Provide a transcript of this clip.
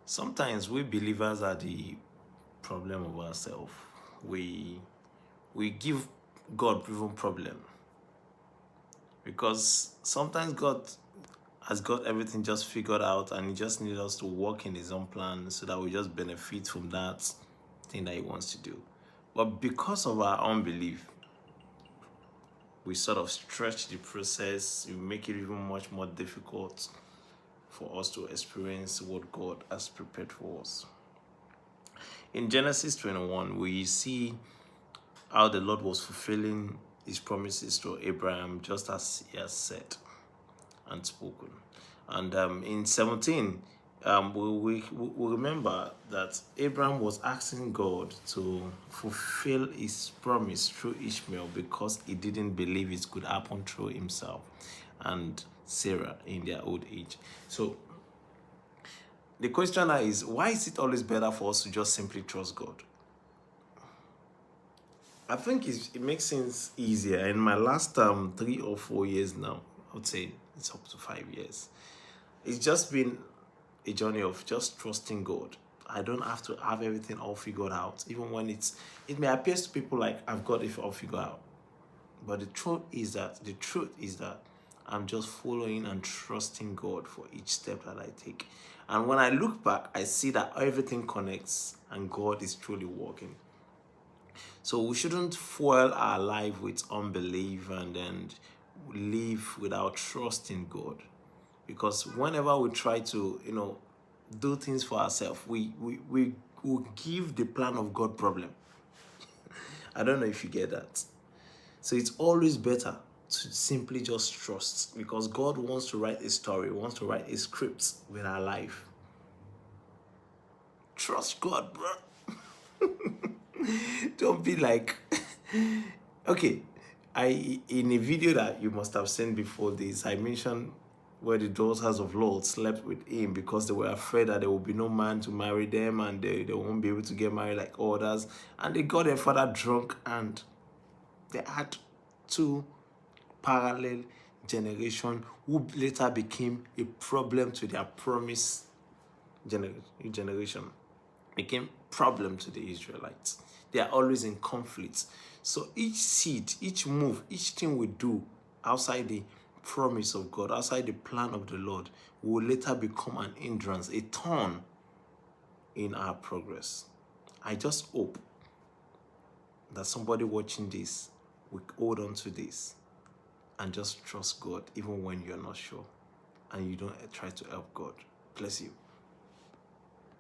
Sometimes we believers are the problem of ourselves. We we give God even problem because sometimes God has got everything just figured out and He just needs us to walk in His own plan so that we just benefit from that thing that He wants to do. But because of our unbelief, we sort of stretch the process, we make it even much more difficult for us to experience what God has prepared for us. In Genesis 21, we see how the Lord was fulfilling His promises to Abraham just as He has said and spoken. And in 17, we remember that Abraham was asking God to fulfill His promise through Ishmael because he didn't believe it could happen through himself and Sarah in their old age. So the question now is, why is it always better for us to just simply trust God? I think it makes things easier. In my last 3 or 4 years now, I would say it's up to 5 years. It's just been a journey of just trusting God. I don't have to have everything all figured out, even when it may appear to people like I've got it all figured out. But the truth is that I'm just following and trusting God for each step that I take. And when I look back, I see that everything connects and God is truly working. So we shouldn't fuel our life with unbelief and then live without trust in God. Because whenever we try to, do things for ourselves, we give the plan of God problem. I don't know if you get that. So it's always better to simply just trust, because God wants to write a story, wants to write a script with our life. Trust God, bro. Don't be like, okay, in a video that you must have seen before this, I mentioned where the daughters of Lot slept with him because they were afraid that there would be no man to marry them and they won't be able to get married like others. And they got their father drunk and they had two parallel generation who later became a problem to their promised generation. Became problem to the Israelites. They are always in conflict. So each seed, each move, each thing we do outside the promise of God, outside the plan of the Lord, will later become an hindrance, a thorn in our progress. I just hope that somebody watching this will hold on to this and just trust God even when you're not sure and you don't try to help God. Bless you.